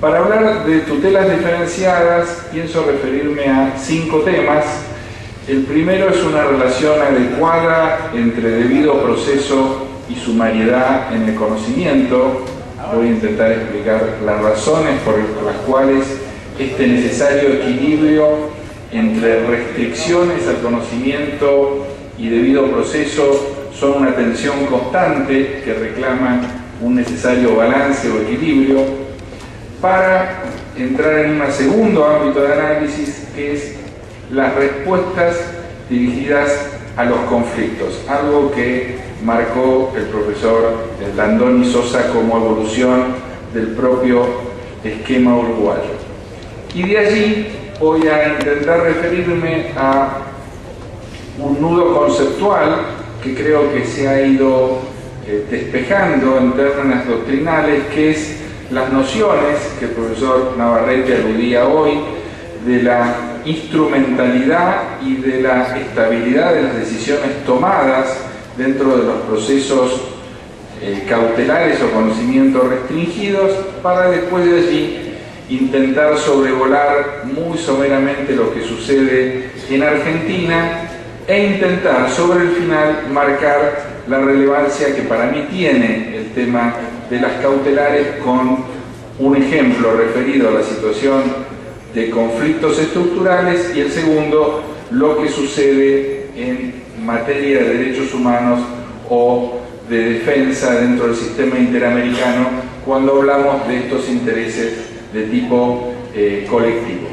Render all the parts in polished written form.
Para hablar de tutelas diferenciadas, pienso referirme a 5 temas. El primero es una relación adecuada entre debido proceso y sumariedad en el conocimiento. Voy a intentar explicar las razones por las cuales este necesario equilibrio entre restricciones al conocimiento y debido proceso son una tensión constante que reclaman un necesario balance o equilibrio, para entrar en un segundo ámbito de análisis, que es las respuestas dirigidas a los conflictos, algo que marcó el profesor Landoni Sosa como evolución del propio esquema uruguayo. Y de allí voy a intentar referirme a un nudo conceptual que creo que se ha ido despejando en términos doctrinales, que es las nociones que el profesor Navarrete aludía hoy de la instrumentalidad y de la estabilidad de las decisiones tomadas dentro de los procesos cautelares o conocimientos restringidos, para después de allí intentar sobrevolar muy someramente lo que sucede en Argentina e intentar sobre el final marcar la relevancia que para mí tiene el tema de las cautelares, con un ejemplo referido a la situación de conflictos estructurales y el segundo, lo que sucede en materia de derechos humanos o de defensa dentro del sistema interamericano cuando hablamos de estos intereses de tipo colectivo.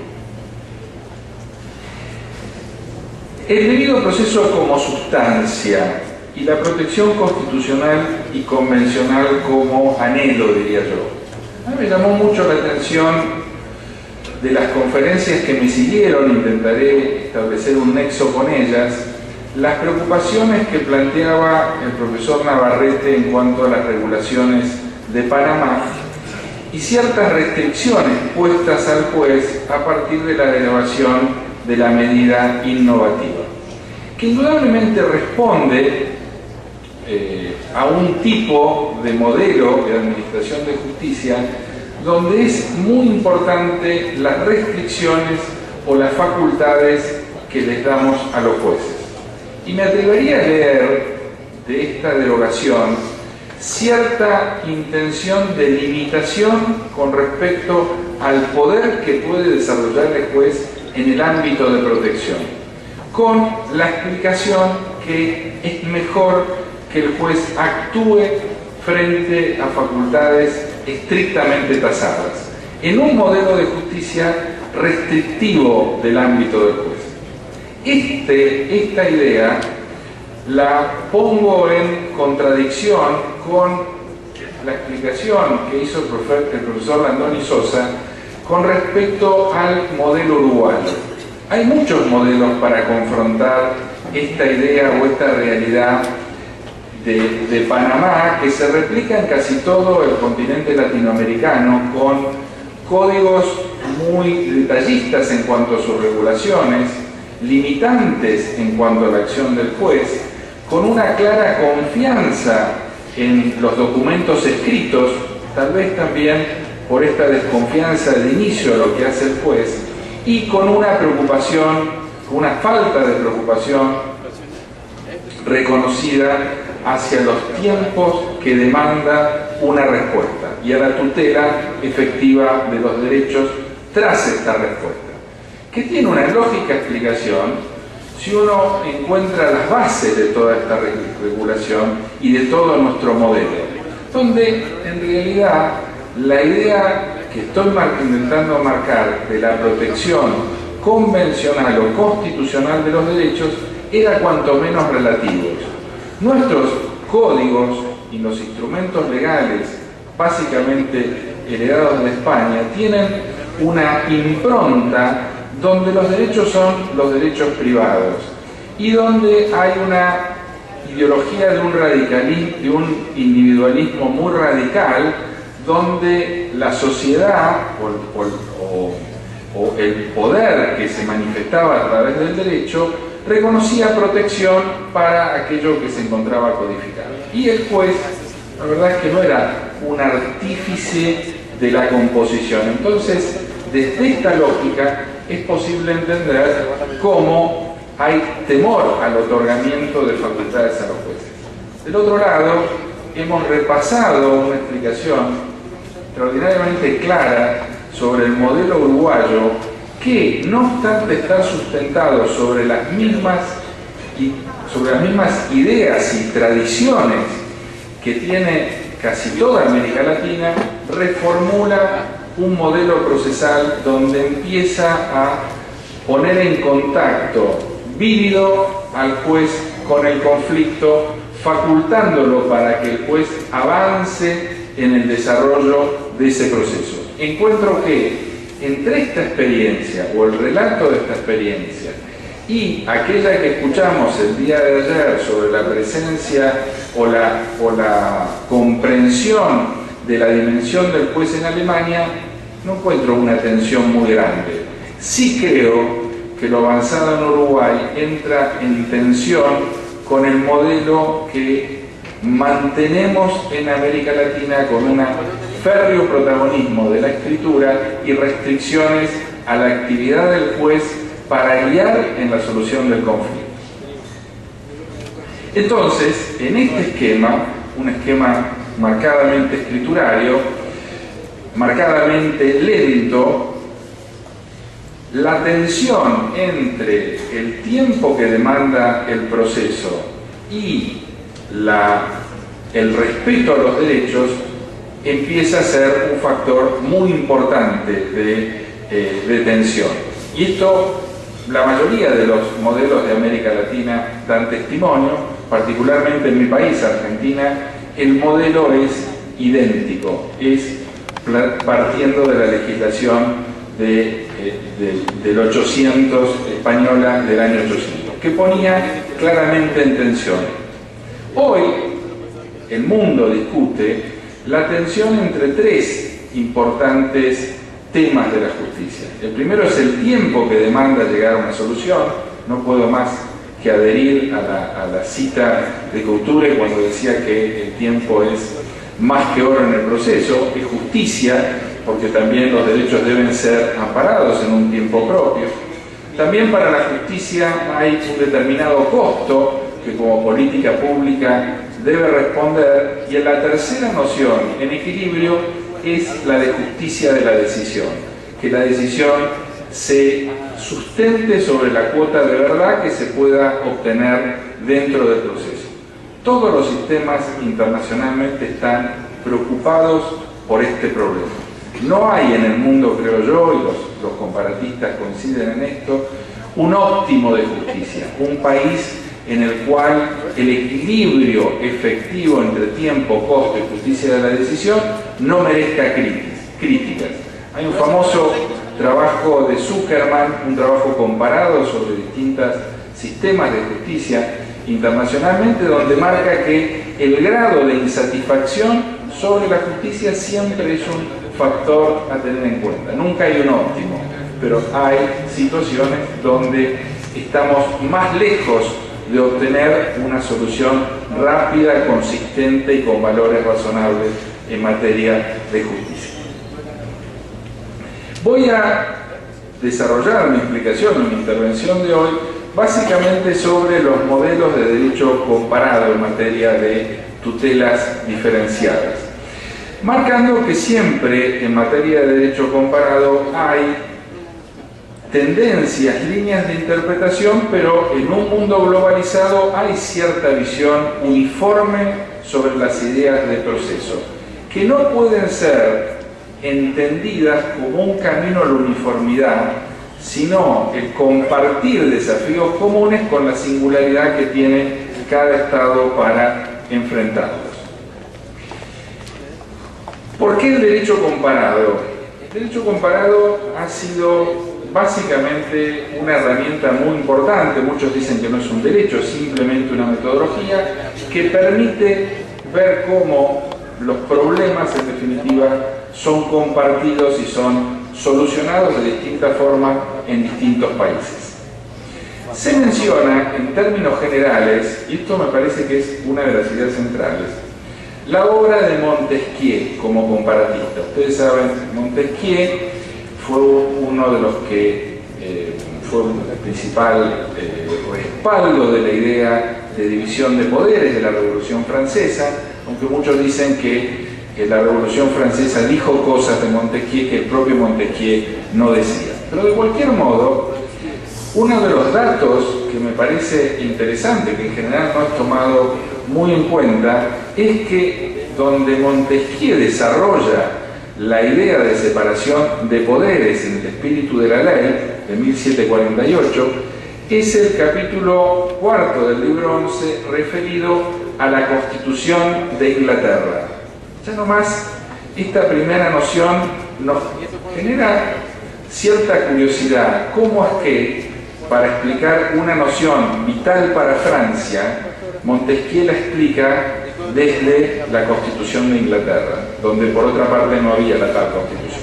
El debido proceso como sustancia y la protección constitucional y convencional como anhelo, diría yo. A mí me llamó mucho la atención de las conferencias que me siguieron, intentaré establecer un nexo con ellas, las preocupaciones que planteaba el profesor Navarrete en cuanto a las regulaciones de Panamá y ciertas restricciones puestas al juez a partir de la derogación de la medida innovativa, que indudablemente responde a un tipo de modelo de administración de justicia donde es muy importante las restricciones o las facultades que les damos a los jueces. Y me atrevería a leer de esta derogación cierta intención de limitación con respecto al poder que puede desarrollar el juez en el ámbito de protección, con la explicación que es mejor que el juez actúe frente a facultades estrictamente tasadas, en un modelo de justicia restrictivo del ámbito del juez. Esta idea la pongo en contradicción con la explicación que hizo el profesor Landoni Sosa con respecto al modelo uruguayo. Hay muchos modelos para confrontar esta idea o esta realidad de Panamá, que se replica en casi todo el continente latinoamericano, con códigos muy detallistas en cuanto a sus regulaciones, limitantes en cuanto a la acción del juez, con una clara confianza en los documentos escritos, tal vez también por esta desconfianza de inicio a lo que hace el juez, y con una preocupación, una falta de preocupación reconocida hacia los tiempos que demanda una respuesta y a la tutela efectiva de los derechos tras esta respuesta, que tiene una lógica explicación si uno encuentra las bases de toda esta regulación y de todo nuestro modelo, donde en realidad la idea que estoy intentando marcar de la protección convencional o constitucional de los derechos era cuanto menos relativos. Nuestros códigos y los instrumentos legales, básicamente heredados de España, tienen una impronta donde los derechos son los derechos privados y donde hay una ideología de un radicalismo, de un individualismo muy radical, donde la sociedad o el poder que se manifestaba a través del derecho reconocía protección para aquello que se encontraba codificado. Y el juez, la verdad es que no era un artífice de la composición. Entonces, desde esta lógica es posible entender cómo hay temor al otorgamiento de facultades a los jueces. Del otro lado, hemos repasado una explicación extraordinariamente clara sobre el modelo uruguayo que, no obstante estar sustentado sobre las mismas ideas y tradiciones que tiene casi toda América Latina, reformula un modelo procesal donde empieza a poner en contacto vívido al juez con el conflicto, facultándolo para que el juez avance en el desarrollo de ese proceso. Encuentro que entre esta experiencia o el relato de esta experiencia y aquella que escuchamos el día de ayer sobre la presencia o la comprensión de la dimensión del juez en Alemania, no encuentro una tensión muy grande. Sí creo que lo avanzado en Uruguay entra en tensión con el modelo que mantenemos en América Latina, con un férreo protagonismo de la escritura y restricciones a la actividad del juez para guiar en la solución del conflicto. Entonces, en este esquema, un esquema marcadamente escriturario, marcadamente lento, la tensión entre el tiempo que demanda el proceso y el respeto a los derechos empieza a ser un factor muy importante de tensión. Y esto, la mayoría de los modelos de América Latina dan testimonio, particularmente en mi país, Argentina, el modelo es idéntico, es partiendo de la legislación del 800 española del año 800, que ponía claramente en tensión. Hoy el mundo discute la tensión entre tres importantes temas de la justicia. El primero es el tiempo que demanda llegar a una solución. No puedo más que adherir a la cita de Couture cuando decía que el tiempo es más que oro en el proceso, es justicia, porque también los derechos deben ser amparados en un tiempo propio. También para la justicia hay un determinado costo que como política pública debe responder, y la tercera noción en equilibrio es la de justicia de la decisión, que la decisión se sustente sobre la cuota de verdad que se pueda obtener dentro del proceso. Todos los sistemas internacionalmente están preocupados por este problema. No hay en el mundo, creo yo, y los comparatistas coinciden en esto, un óptimo de justicia, un país en el cual el equilibrio efectivo entre tiempo, costo y justicia de la decisión no merezca críticas. Hay un famoso trabajo de Zuckerman, un trabajo comparado sobre distintos sistemas de justicia internacionalmente, donde marca que el grado de insatisfacción sobre la justicia siempre es un factor a tener en cuenta. Nunca hay un óptimo, pero hay situaciones donde estamos más lejos de obtener una solución rápida, consistente y con valores razonables en materia de justicia. Voy a desarrollar mi explicación, mi intervención de hoy, básicamente sobre los modelos de derecho comparado en materia de tutelas diferenciadas, marcando que siempre en materia de derecho comparado hay tendencias, líneas de interpretación, pero en un mundo globalizado hay cierta visión uniforme sobre las ideas de proceso, que no pueden ser entendidas como un camino a la uniformidad, sino el compartir desafíos comunes con la singularidad que tiene cada Estado para enfrentarlos. ¿Por qué el derecho comparado? El derecho comparado ha sido básicamente una herramienta muy importante, muchos dicen que no es un derecho, es simplemente una metodología que permite ver cómo los problemas en definitiva son compartidos y son solucionados de distintas formas en distintos países. Se menciona en términos generales, y esto me parece que es una de las ideas centrales, la obra de Montesquieu como comparatista. Ustedes saben, Montesquieu fue uno de los que fue el principal respaldo de la idea de división de poderes de la Revolución Francesa, aunque muchos dicen que la Revolución Francesa dijo cosas de Montesquieu que el propio Montesquieu no decía. Pero de cualquier modo, uno de los datos que me parece interesante, que en general no es tomado muy en cuenta, es que donde Montesquieu desarrolla la idea de separación de poderes en el espíritu de la ley, de 1748, es el capítulo 4 del libro 11 referido a la Constitución de Inglaterra. Ya nomás esta primera noción nos genera cierta curiosidad. ¿Cómo es que, para explicar una noción vital para Francia, Montesquieu la explica desde la Constitución de Inglaterra, donde por otra parte no había la tal Constitución?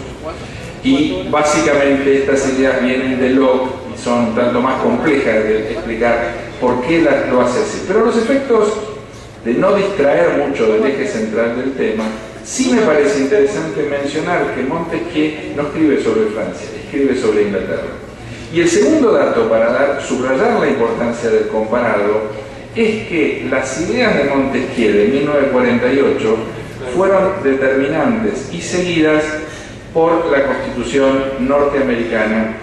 Y básicamente estas ideas vienen de Locke y son un tanto más complejas de explicar por qué lo hace así. Pero los efectos de no distraer mucho del eje central del tema, sí me parece interesante mencionar que Montesquieu no escribe sobre Francia, escribe sobre Inglaterra. Y el segundo dato para subrayar la importancia del comparado es que las ideas de Montesquieu de 1948 fueron determinantes y seguidas por la Constitución norteamericana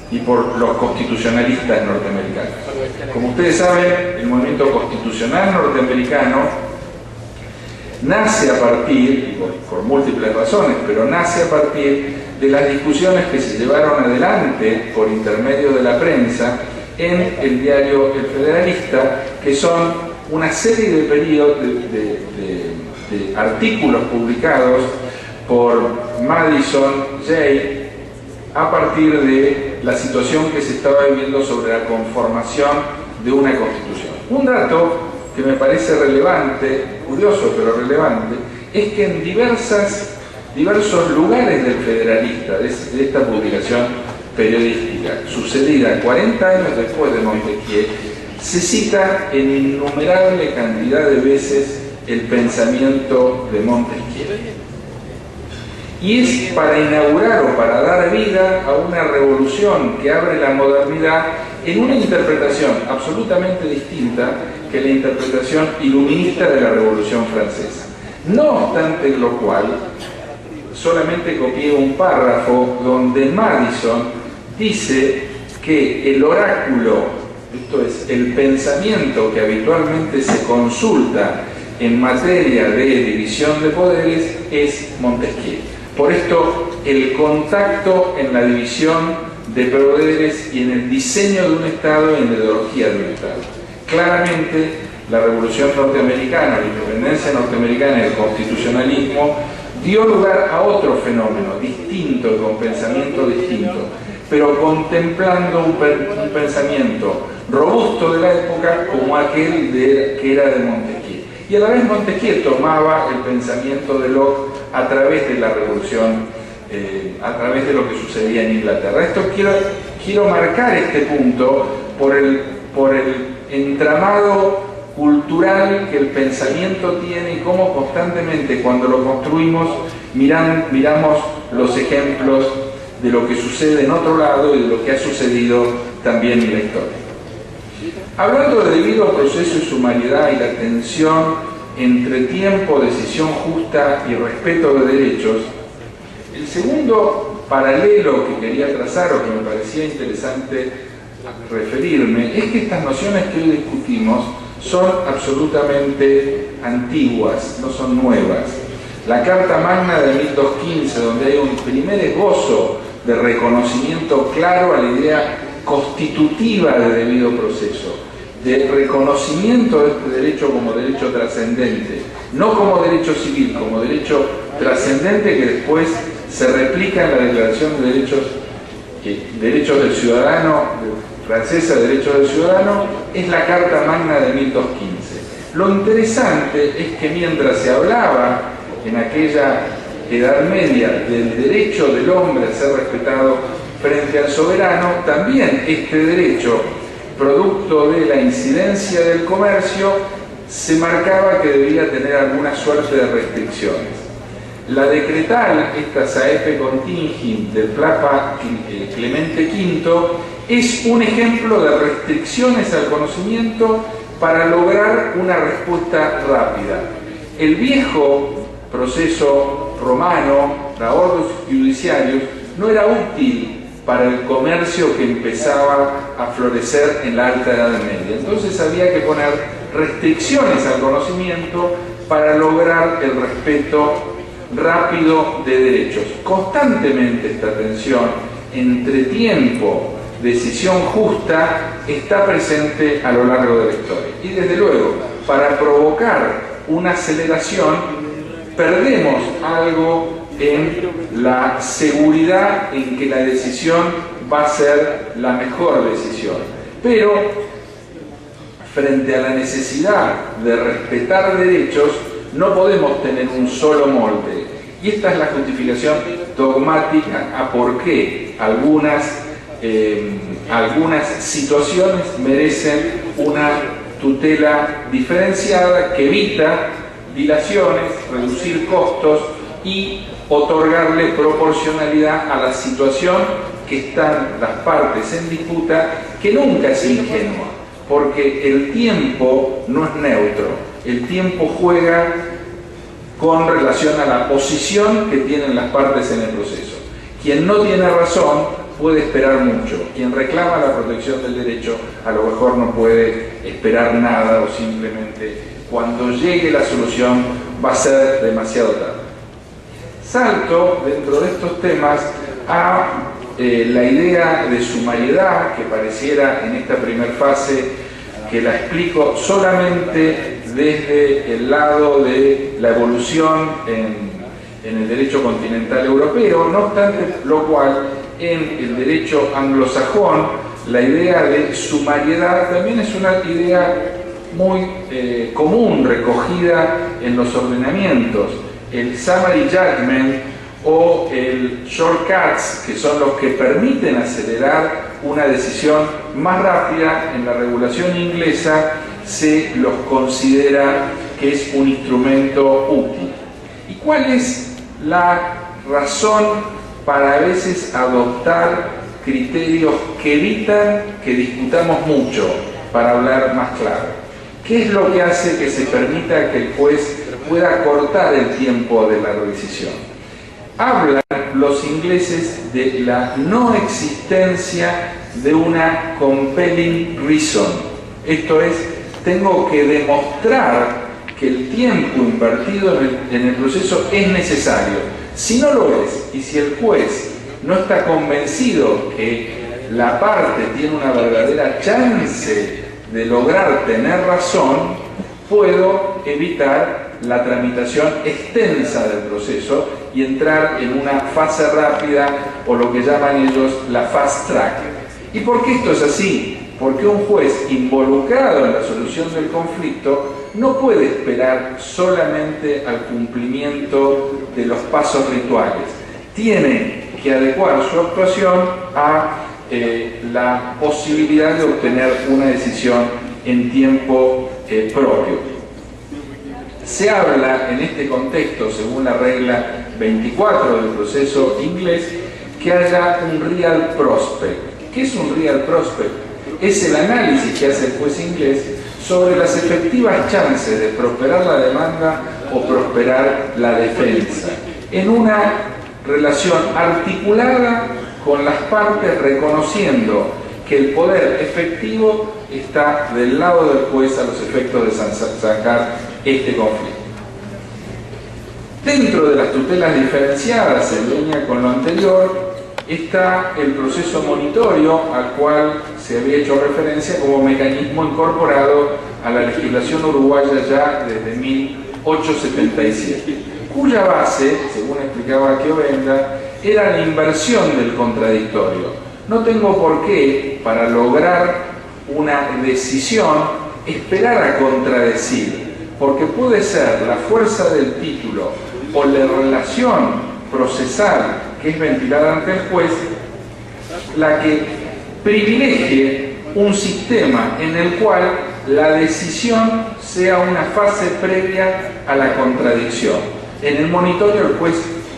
y por los constitucionalistas norteamericanos. Como ustedes saben, el movimiento constitucional norteamericano nace a partir, por múltiples razones, pero nace a partir de las discusiones que se llevaron adelante por intermedio de la prensa en el diario El Federalista, que son una serie de periodos de artículos publicados por Madison, Jay, a partir de la situación que se estaba viviendo sobre la conformación de una constitución. Un dato que me parece relevante, curioso pero relevante, es que en diversos lugares del Federalista, de esta publicación periodística, sucedida 40 años después de Montesquieu, se cita en innumerable cantidad de veces el pensamiento de Montesquieu. Y es para inaugurar o para dar vida a una revolución que abre la modernidad en una interpretación absolutamente distinta que la interpretación iluminista de la Revolución Francesa. No obstante lo cual, solamente copié un párrafo donde Madison dice que el oráculo, esto es, el pensamiento que habitualmente se consulta en materia de división de poderes, es Montesquieu. Por esto, el contacto en la división de poderes y en el diseño de un Estado y en la ideología de un Estado. Claramente, la Revolución Norteamericana, la independencia norteamericana y el constitucionalismo dio lugar a otro fenómeno distinto, con pensamiento distinto, pero contemplando un pensamiento robusto de la época como aquel que era de Montesquieu. Y a la vez Montesquieu tomaba el pensamiento de Locke a través de la revolución, a través de lo que sucedía en Inglaterra. Esto quiero marcar este punto por el entramado cultural que el pensamiento tiene y cómo constantemente cuando lo construimos miramos los ejemplos de lo que sucede en otro lado y de lo que ha sucedido también en la historia. Hablando de debido proceso y sumariedad y la tensión entre tiempo, decisión justa y respeto de derechos, el segundo paralelo que quería trazar o que me parecía interesante referirme es que estas nociones que hoy discutimos son absolutamente antiguas, no son nuevas. La Carta Magna de 1215, donde hay un primer esbozo de reconocimiento claro a la idea constitutiva de debido proceso, de reconocimiento de este derecho como derecho trascendente, no como derecho civil, como derecho trascendente que después se replica en la Declaración de Derechos del Ciudadano, francesa de Derechos del Ciudadano, es la Carta Magna de 1215. Lo interesante es que mientras se hablaba en aquella Edad Media del derecho del hombre a ser respetado frente al soberano, también este derecho, producto de la incidencia del comercio, se marcaba que debía tener alguna suerte de restricciones. La decretal, esta Saepe Contingim del Papa Clemente V, es un ejemplo de restricciones al conocimiento para lograr una respuesta rápida. El viejo proceso romano, Ordos Judiciarius, no era útil para el comercio que empezaba a florecer en la Alta Edad Media. Entonces había que poner restricciones al conocimiento para lograr el respeto rápido de derechos. Constantemente esta tensión entre tiempo, decisión justa, está presente a lo largo de la historia. Y desde luego, para provocar una aceleración, perdemos algo en la seguridad en que la decisión va a ser la mejor decisión. Pero, frente a la necesidad de respetar derechos, no podemos tener un solo molde. Y esta es la justificación dogmática a por qué algunas situaciones merecen una tutela diferenciada que evita dilaciones, reducir costos y otorgarle proporcionalidad a la situación que están las partes en disputa, que nunca es ingenua, porque el tiempo no es neutro, el tiempo juega con relación a la posición que tienen las partes en el proceso. Quien no tiene razón puede esperar mucho, quien reclama la protección del derecho a lo mejor no puede esperar nada o simplemente cuando llegue la solución va a ser demasiado tarde. Salto dentro de estos temas a la idea de sumariedad que pareciera en esta primera fase que la explico solamente desde el lado de la evolución en el derecho continental europeo, no obstante lo cual en el derecho anglosajón la idea de sumariedad también es una idea muy común, recogida en los ordenamientos. El summary judgment o el shortcuts, que son los que permiten acelerar una decisión más rápida, en la regulación inglesa se los considera que es un instrumento útil. ¿Y cuál es la razón para a veces adoptar criterios que evitan que discutamos mucho, para hablar más claro? ¿Qué es lo que hace que se permita que el juez pueda cortar el tiempo de la decisión? Hablan los ingleses de la no existencia de una compelling reason. Esto es, tengo que demostrar que el tiempo invertido en el proceso es necesario. Si no lo es, y si el juez no está convencido que la parte tiene una verdadera chance de lograr tener razón, puedo evitar la tramitación extensa del proceso y entrar en una fase rápida, o lo que llaman ellos la fast track. ¿Y por qué esto es así? Porque un juez involucrado en la solución del conflicto no puede esperar solamente al cumplimiento de los pasos rituales. Tiene que adecuar su actuación a la posibilidad de obtener una decisión en tiempo propio. Se habla en este contexto, según la regla 24 del proceso inglés, que haya un real prospect. ¿Qué es un real prospect? Es el análisis que hace el juez inglés sobre las efectivas chances de prosperar la demanda o prosperar la defensa, en una relación articulada con las partes, reconociendo que el poder efectivo está del lado del juez a los efectos de zanjar este conflicto. Dentro de las tutelas diferenciadas, en línea con lo anterior, está el proceso monitorio al cual se había hecho referencia como mecanismo incorporado a la legislación uruguaya ya desde 1877, cuya base, según explicaba Chiovenda, era la inversión del contradictorio. No tengo por qué, para lograr una decisión, esperar a contradecir, porque puede ser la fuerza del título o la relación procesal que es ventilada ante el juez la que privilegie un sistema en el cual la decisión sea una fase previa a la contradicción. En el monitorio el juez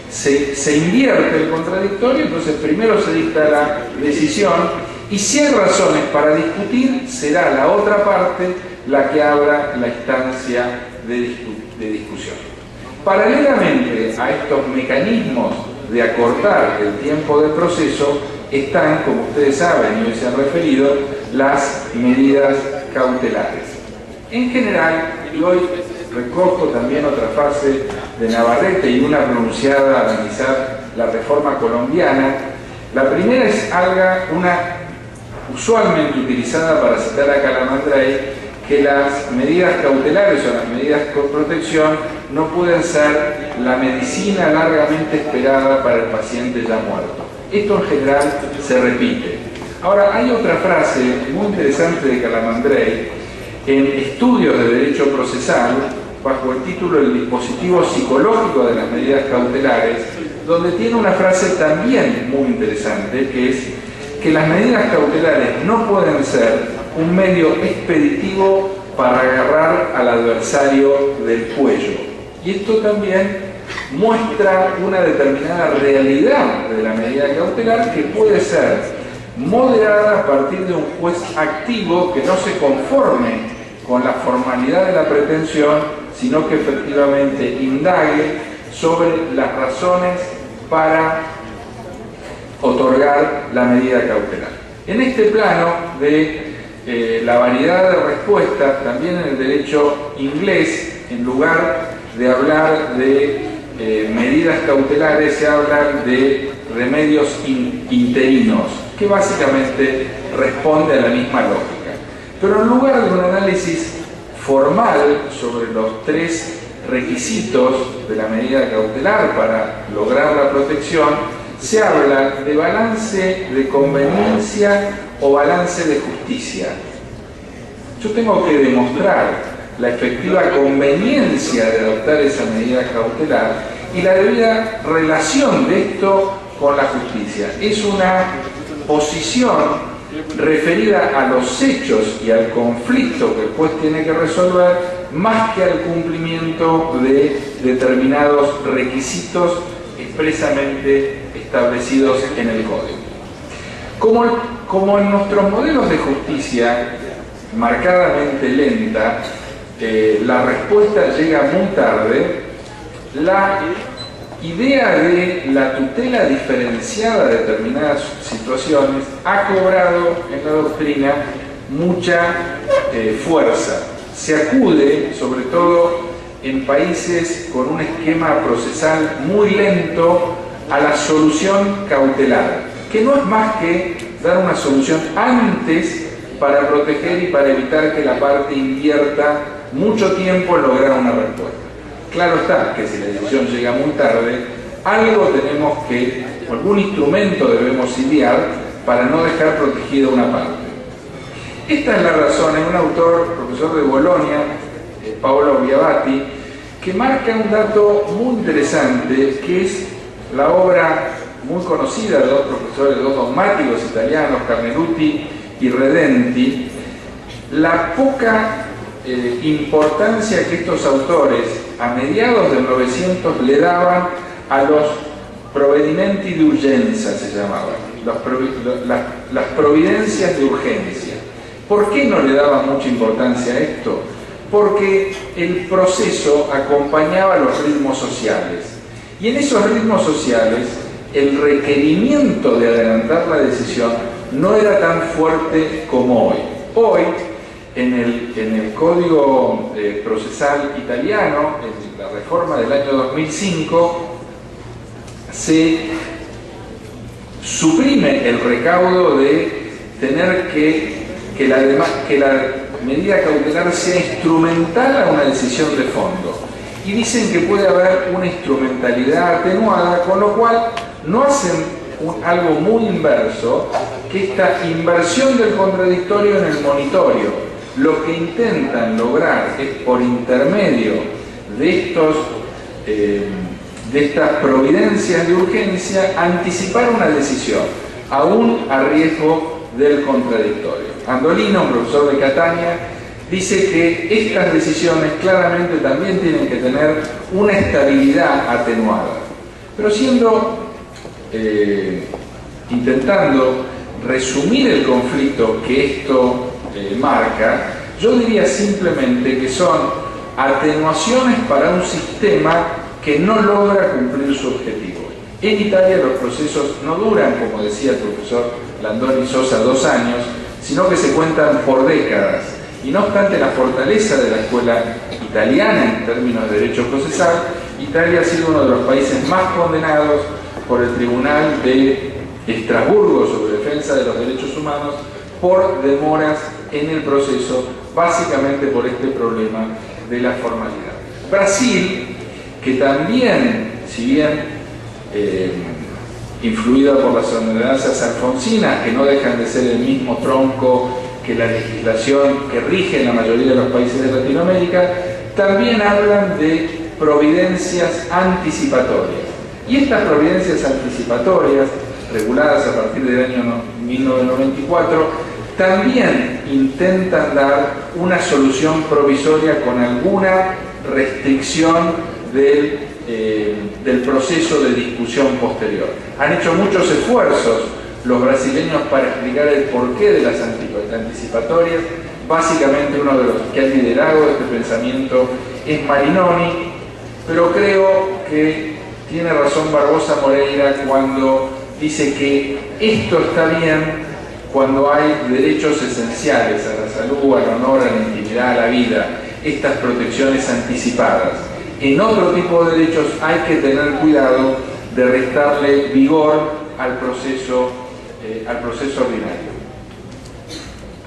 se invierte el contradictorio, entonces primero se dicta la decisión y si hay razones para discutir, será la otra parte la que abra la instancia de discusión. Paralelamente a estos mecanismos de acortar el tiempo de proceso, están, como ustedes saben y hoy se han referido, las medidas cautelares. En general, y hoy recojo también otra frase de Navarrete y una pronunciada al analizar la reforma colombiana, la primera es una usualmente utilizada para citar a Calamandrei, que las medidas cautelares o las medidas con protección no pueden ser la medicina largamente esperada para el paciente ya muerto. Esto en general se repite. Ahora, hay otra frase muy interesante de Calamandrei en Estudios de Derecho Procesal, bajo el título El dispositivo psicológico de las medidas cautelares, donde tiene una frase también muy interesante, que es que las medidas cautelares no pueden ser un medio expeditivo para agarrar al adversario del cuello. Y esto también muestra una determinada realidad de la medida cautelar que puede ser moderada a partir de un juez activo que no se conforme con la formalidad de la pretensión, sino que efectivamente indague sobre las razones para otorgar la medida cautelar. En este plano de la variedad de respuestas, también en el derecho inglés, en lugar de hablar de medidas cautelares, se habla de remedios interinos, que básicamente responde a la misma lógica. Pero en lugar de un análisis formal sobre los tres requisitos de la medida cautelar para lograr la protección, se habla de balance de conveniencia o balance de justicia. Yo tengo que demostrar la efectiva conveniencia de adoptar esa medida cautelar y la debida relación de esto con la justicia. Es una posición referida a los hechos y al conflicto que el juez tiene que resolver, más que al cumplimiento de determinados requisitos expresamente establecidos en el Código. Como en nuestros modelos de justicia marcadamente lenta, la respuesta llega muy tarde, la idea de la tutela diferenciada de determinadas situaciones ha cobrado en la doctrina mucha fuerza. Se acude, sobre todo en países con un esquema procesal muy lento, a la solución cautelar, que no es más que dar una solución antes para proteger y para evitar que la parte invierta mucho tiempo en lograr una respuesta. Claro está que si la decisión llega muy tarde, algo tenemos que, algún instrumento debemos idear para no dejar protegida una parte. Esta es la razón, hay un autor, profesor de Bolonia, Paolo Viavati, que marca un dato muy interesante, que es la obra muy conocida de dos profesores, dos dogmáticos italianos, Carneluti y Redenti, la poca importancia que estos autores a mediados del 900 le daban a los provvedimenti di urgenza, se llamaban, las providencias de urgencia. ¿Por qué no le daban mucha importancia a esto? Porque el proceso acompañaba los ritmos sociales. Y en esos ritmos sociales, el requerimiento de adelantar la decisión no era tan fuerte como hoy. Hoy, en el Código Procesal italiano, en la reforma del año 2005, se suprime el recaudo de tener que la medida cautelar sea instrumental a una decisión de fondo. Y dicen que puede haber una instrumentalidad atenuada, con lo cual no hacen algo muy inverso, que esta inversión del contradictorio en el monitorio. Lo que intentan lograr es, por intermedio de estas providencias de urgencia, anticipar una decisión, aún a riesgo del contradictorio. Andolino, un profesor de Catania, dice que estas decisiones claramente también tienen que tener una estabilidad atenuada. Pero intentando resumir el conflicto que esto marca, yo diría simplemente que son atenuaciones para un sistema que no logra cumplir su objetivo. En Italia los procesos no duran, como decía el profesor Landoni Sosa, 2 años, sino que se cuentan por décadas. Y no obstante la fortaleza de la escuela italiana en términos de derecho procesal, Italia ha sido uno de los países más condenados por el Tribunal de Estrasburgo sobre defensa de los derechos humanos por demoras en el proceso, básicamente por este problema de la formalidad. Brasil, que también, si bien influida por las ordenanzas alfonsinas, que no dejan de ser el mismo tronco que la legislación que rige en la mayoría de los países de Latinoamérica, también hablan de providencias anticipatorias. Y estas providencias anticipatorias, reguladas a partir del año 1994, también intentan dar una solución provisoria con alguna restricción del proceso de discusión posterior. Han hecho muchos esfuerzos los brasileños para explicar el porqué de las anticipatorias. Básicamente uno de los que ha liderado este pensamiento es Marinoni, pero creo que tiene razón Barbosa Moreira cuando dice que esto está bien cuando hay derechos esenciales a la salud, al honor, a la intimidad, a la vida, estas protecciones anticipadas. En otro tipo de derechos hay que tener cuidado de restarle vigor al proceso ordinario.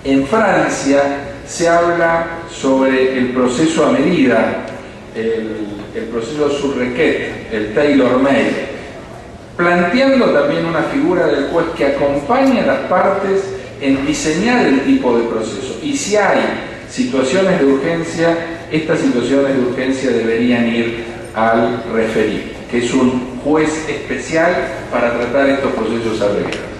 En Francia se habla sobre el proceso a medida, el proceso sur requête, el tailor-made, planteando también una figura del juez que acompaña a las partes en diseñar el tipo de proceso. Y si hay situaciones de urgencia, estas situaciones de urgencia deberían ir al referí, que es un juez especial para tratar estos procesos abreviados.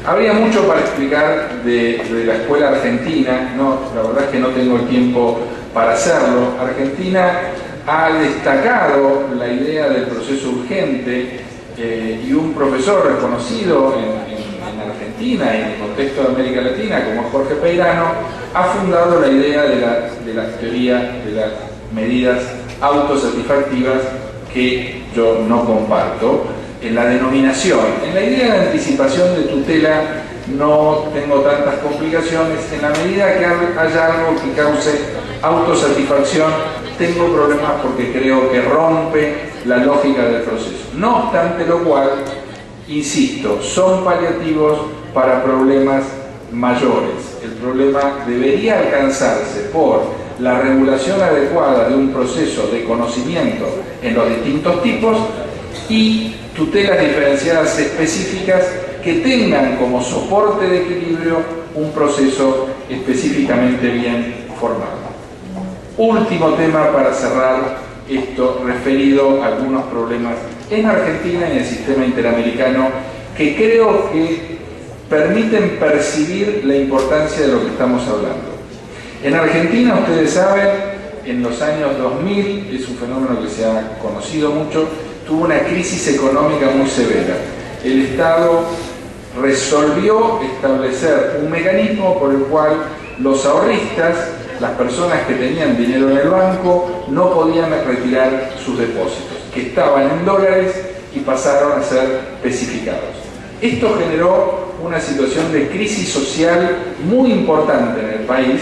Habría mucho para explicar de la escuela argentina, la verdad es que no tengo el tiempo para hacerlo. Argentina ha destacado la idea del proceso urgente y un profesor reconocido en Argentina y en el contexto de América Latina, como es Jorge Peirano, ha fundado la idea de la teoría de las medidas autosatisfactivas, que yo no comparto. En la denominación, en la idea de anticipación de tutela no tengo tantas complicaciones. En la medida que haya algo que cause autosatisfacción, tengo problemas porque creo que rompe la lógica del proceso. No obstante lo cual, insisto, son paliativos para problemas mayores. El problema debería alcanzarse por la regulación adecuada de un proceso de conocimiento en los distintos tipos y tutelas diferenciadas específicas que tengan como soporte de equilibrio un proceso específicamente bien formado. Último tema para cerrar esto, referido a algunos problemas en Argentina y en el sistema interamericano que creo que permiten percibir la importancia de lo que estamos hablando. En Argentina, ustedes saben, en los años 2000, es un fenómeno que se ha conocido mucho, tuvo una crisis económica muy severa. El Estado resolvió establecer un mecanismo por el cual los ahorristas, las personas que tenían dinero en el banco, no podían retirar sus depósitos, que estaban en dólares y pasaron a ser especificados. Esto generó una situación de crisis social muy importante en el país.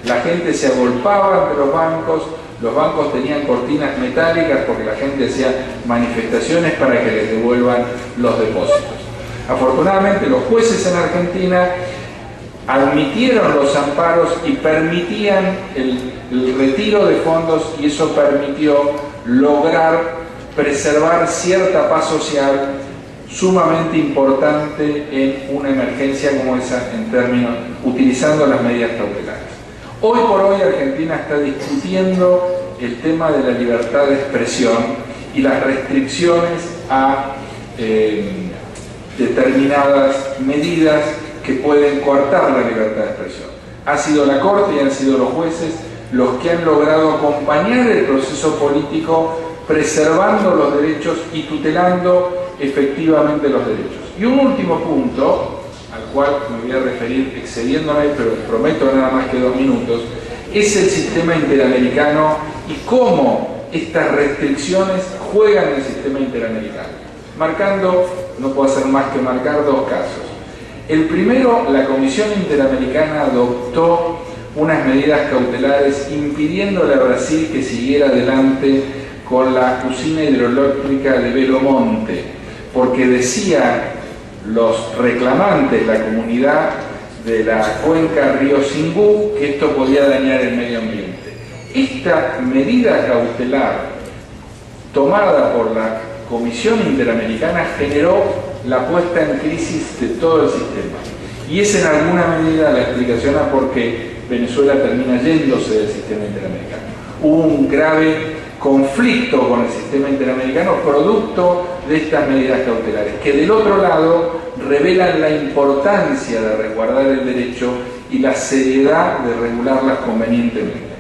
La gente se agolpaba ante los bancos tenían cortinas metálicas porque la gente hacía manifestaciones para que les devuelvan los depósitos. Afortunadamente los jueces en Argentina admitieron los amparos y permitían el retiro de fondos, y eso permitió lograr preservar cierta paz social sumamente importante en una emergencia como esa, en términos utilizando las medidas cautelares. Hoy por hoy Argentina está discutiendo el tema de la libertad de expresión y las restricciones a determinadas medidas que pueden coartar la libertad de expresión. Ha sido la Corte y han sido los jueces los que han logrado acompañar el proceso político preservando los derechos y tutelando efectivamente los derechos. Y un último punto, al cual me voy a referir excediéndome, pero prometo nada más que 2 minutos, es el sistema interamericano y cómo estas restricciones juegan en el sistema interamericano. Marcando, no puedo hacer más que marcar 2 casos. El primero, la Comisión Interamericana adoptó unas medidas cautelares impidiéndole a Brasil que siguiera adelante con la usina hidroeléctrica de Belo Monte, porque decía los reclamantes, la comunidad de la cuenca Río Xingú, que esto podía dañar el medio ambiente. Esta medida cautelar tomada por la Comisión Interamericana generó la puesta en crisis de todo el sistema. Y es en alguna medida la explicación a por qué Venezuela termina yéndose del sistema interamericano. Hubo un grave conflicto con el sistema interamericano producto de estas medidas cautelares, que del otro lado revelan la importancia de resguardar el derecho y la seriedad de regularlas convenientemente.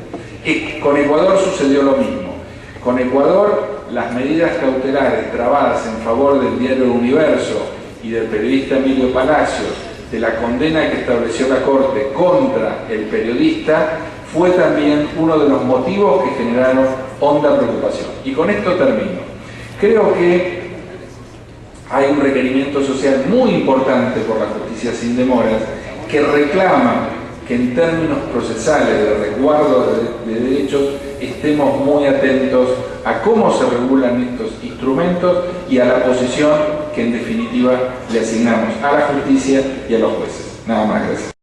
Con Ecuador sucedió lo mismo. Con Ecuador, las medidas cautelares trabadas en favor del diario El Universo y del periodista Emilio Palacios, de la condena que estableció la Corte contra el periodista, fue también uno de los motivos que generaron honda preocupación. Y con esto termino. Creo que hay un requerimiento social muy importante por la justicia sin demoras que reclama que en términos procesales de resguardo de derechos estemos muy atentos a cómo se regulan estos instrumentos y a la posición que en definitiva le asignamos a la justicia y a los jueces. Nada más, gracias.